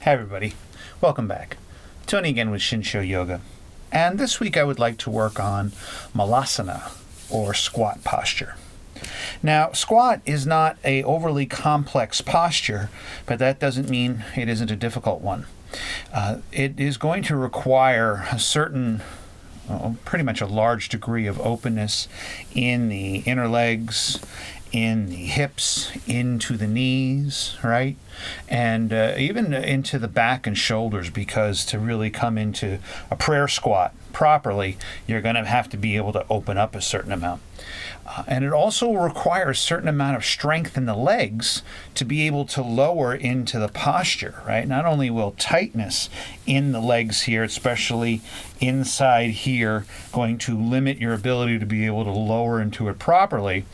Hey everybody, welcome back. Tony again with Shinsho Yoga. And this week I would like to work on Malasana, or squat posture. Now, squat is not an overly complex posture, but that doesn't mean it isn't a difficult one. It is going to require a certain, pretty much a large degree of openness in the inner legs, in the hips, into the knees, right? And even into the back and shoulders, because to really come into a prayer squat properly, you're going to have to be able to open up a certain amount. And it also requires a certain amount of strength in the legs to be able to lower into the posture, right? Not only will tightness in the legs here, especially inside here, going to limit your ability to be able to lower into it properly,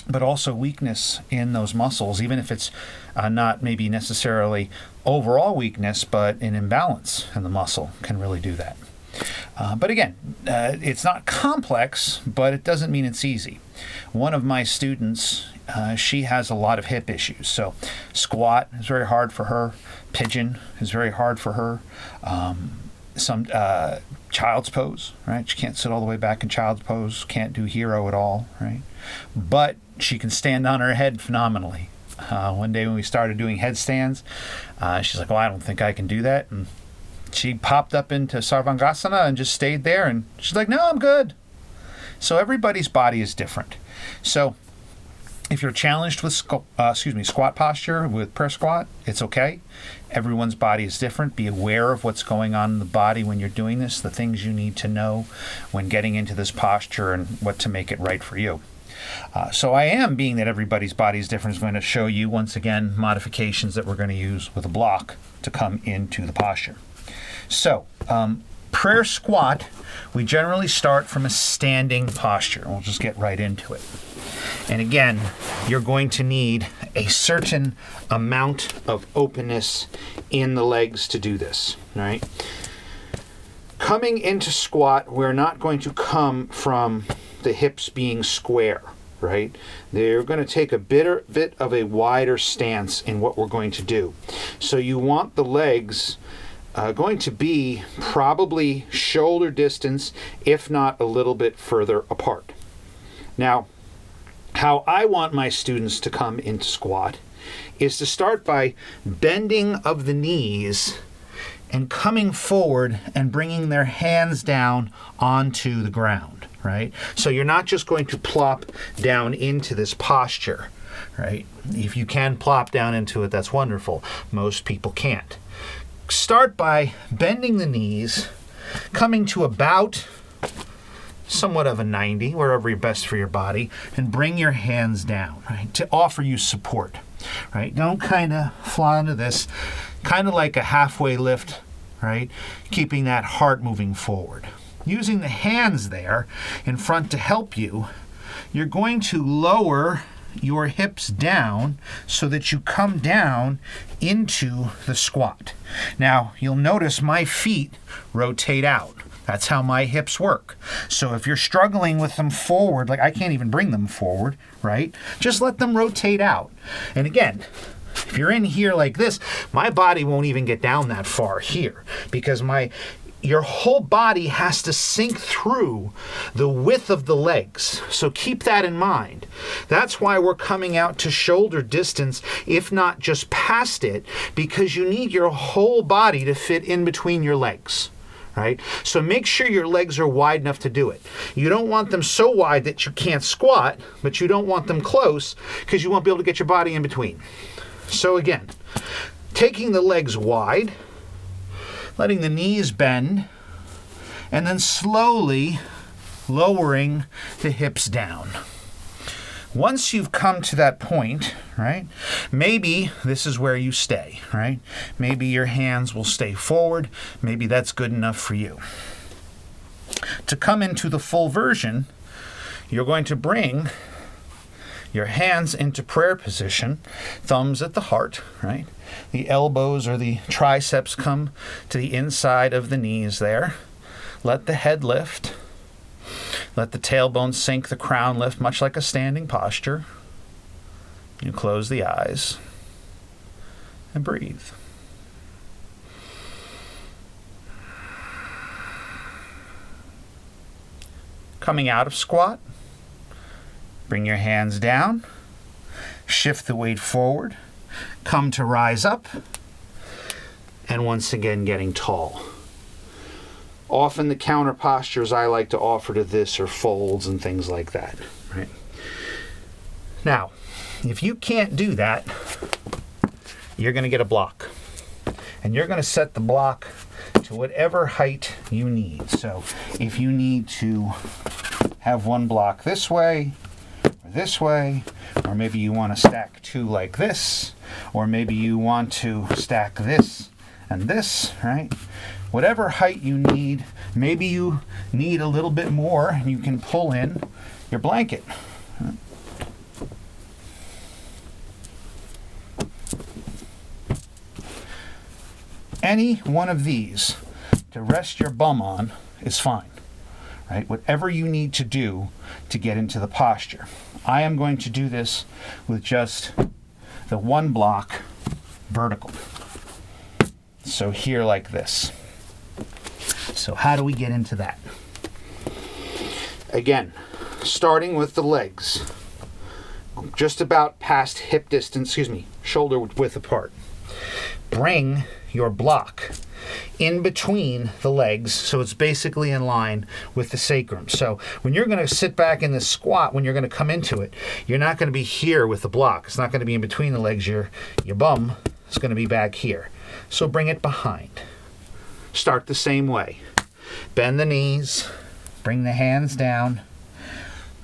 but also weakness in those muscles, even if it's not maybe necessarily overall weakness, but an imbalance in the muscle can really do that. But again, it's not complex, but it doesn't mean it's easy. One of my students, she has a lot of hip issues. So squat is very hard for her. Pigeon is very hard for her. Some child's pose, right? She can't sit all the way back in child's pose, can't do hero at all, right? But she can stand on her head phenomenally. One day when we started doing headstands, she's like, well, I don't think I can do that. And she popped up into Sarvangasana and just stayed there. And she's like, no, I'm good. So everybody's body is different. So if you're challenged with squat posture, with prayer squat, it's okay. Everyone's body is different. Be aware of what's going on in the body when you're doing this, the things you need to know when getting into this posture and what to make it right for you. So I am, being that everybody's body is different, is going to show you, once again, modifications that we're going to use with a block to come into the posture. So, prayer squat, we generally start from a standing posture. We'll just get right into it. And again, you're going to need a certain amount of openness in the legs to do this, right? Coming into squat, we're not going to come from the hips being square, right? They're going to take a bit of a wider stance in what we're going to do. So you want the legs going to be probably shoulder distance, if not a little bit further apart. Now, how I want my students to come into squat is to start by bending of the knees and coming forward and bringing their hands down onto the ground, right? So you're not just going to plop down into this posture, right? If you can plop down into it, that's wonderful. Most people can't. Start by bending the knees, coming to about somewhat of a 90, wherever you're best for your body, and bring your hands down, right, to offer you support, right? Don't kind of fly into this, kind of like a halfway lift, right? Keeping that heart moving forward. Using the hands there in front to help you, you're going to lower your hips down so that you come down into the squat. Now, you'll notice my feet rotate out. That's how my hips work. So if you're struggling with them forward, like I can't even bring them forward, right? Just let them rotate out. And again, if you're in here like this, my body won't even get down that far here because your whole body has to sink through the width of the legs. So keep that in mind. That's why we're coming out to shoulder distance, if not just past it, because you need your whole body to fit in between your legs. Right? So make sure your legs are wide enough to do it. You don't want them so wide that you can't squat, but you don't want them close because you won't be able to get your body in between. So again, taking the legs wide, letting the knees bend, and then slowly lowering the hips down. Once you've come to that point, right, maybe this is where you stay, right? Maybe your hands will stay forward. Maybe that's good enough for you. To come into the full version, you're going to bring your hands into prayer position, thumbs at the heart, right? The elbows or the triceps come to the inside of the knees there. Let the head lift. Let the tailbone sink, the crown lift, much like a standing posture. You close the eyes and breathe. Coming out of squat, bring your hands down, shift the weight forward, come to rise up, and once again getting tall. Often the counter postures I like to offer to this are folds and things like that. Right? Now, if you can't do that, you're going to get a block. And you're going to set the block to whatever height you need. So if you need to have one block this way, or maybe you want to stack two like this, or maybe you want to stack this and this, right? Whatever height you need, maybe you need a little bit more, and you can pull in your blanket. Any one of these to rest your bum on is fine, right? Whatever you need to do to get into the posture. I am going to do this with just the one block vertical. So here like this. So how do we get into that? Again, starting with the legs, just about past hip distance, shoulder width apart. Bring your block in between the legs, so it's basically in line with the sacrum. So when you're going to sit back in the squat, when you're going to come into it, you're not going to be here with the block. It's not going to be in between the legs. Your bum is going to be back here. So bring it behind. Start the same way. Bend the knees, bring the hands down,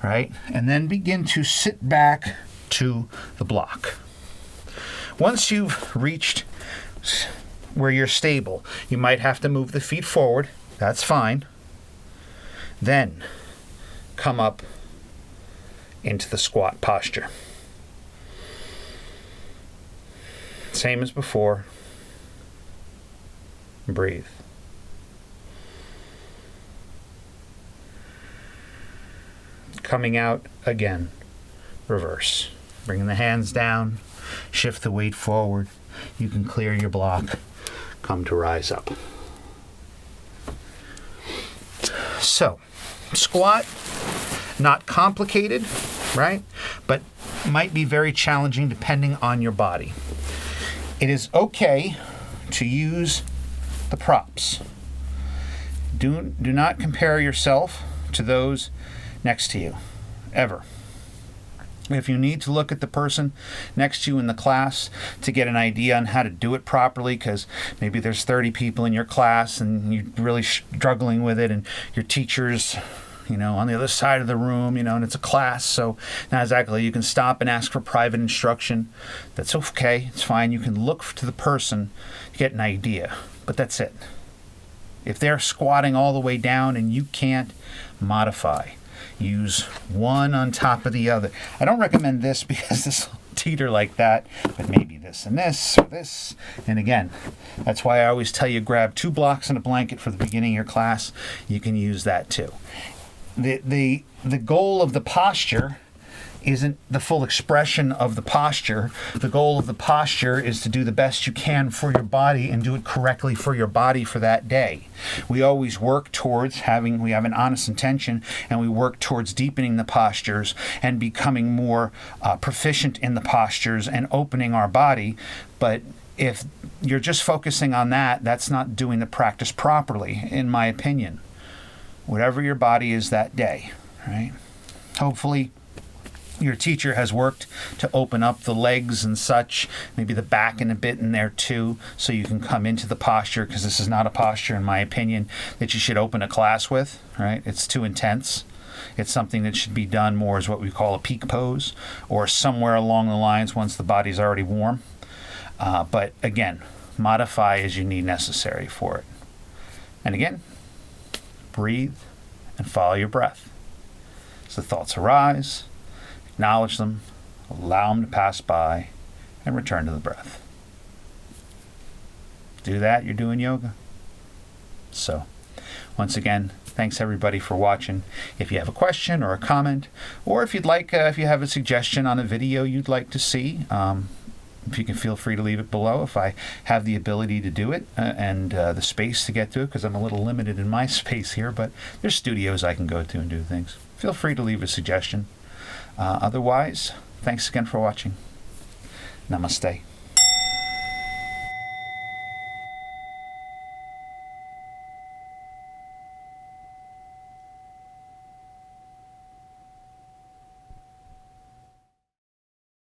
right? And then begin to sit back to the block. Once you've reached where you're stable, you might have to move the feet forward. That's fine. Then come up into the squat posture. Same as before. Breathe. Coming out again. Reverse. Bringing the hands down. Shift the weight forward. You can clear your block. Come to rise up. So, squat, not complicated, right? But might be very challenging depending on your body. It is okay to use the props. Do not compare yourself to those next to you, ever. If you need to look at the person next to you in the class to get an idea on how to do it properly, because maybe there's 30 people in your class and you're really struggling with it, and your teacher's, on the other side of the room, and it's a class, so not exactly, you can stop and ask for private instruction. That's okay. It's fine. You can look to the person to get an idea, but that's it. If they're squatting all the way down and you can't, modify. Use one on top of the other. I don't recommend this because this will teeter like that, but maybe this and this or this. And again, that's why I always tell you grab 2 blocks and a blanket for the beginning of your class. You can use that too. The goal of the posture isn't the full expression of the posture. The goal of the posture is to do the best you can for your body and do it correctly for your body for that day. We always work towards we have an honest intention, and we work towards deepening the postures and becoming more proficient in the postures and opening our body. But if you're just focusing on that, that's not doing the practice properly, in my opinion. Whatever your body is that day, right? Hopefully, your teacher has worked to open up the legs and such, maybe the back and a bit in there too, so you can come into the posture, because this is not a posture, in my opinion, that you should open a class with, right? It's too intense. It's something that should be done more as what we call a peak pose, or somewhere along the lines once the body's already warm. But again, modify as you need necessary for it. And again, breathe and follow your breath. As the thoughts arise, acknowledge them, allow them to pass by, and return to the breath. Do that, you're doing yoga. So, once again, thanks everybody for watching. If you have a question or a comment, or if you'd like, if you have a suggestion on a video you'd like to see, if you can feel free to leave it below if I have the ability to do it and the space to get to it, because I'm a little limited in my space here, but there's studios I can go to and do things. Feel free to leave a suggestion. Otherwise, thanks again for watching. Namaste.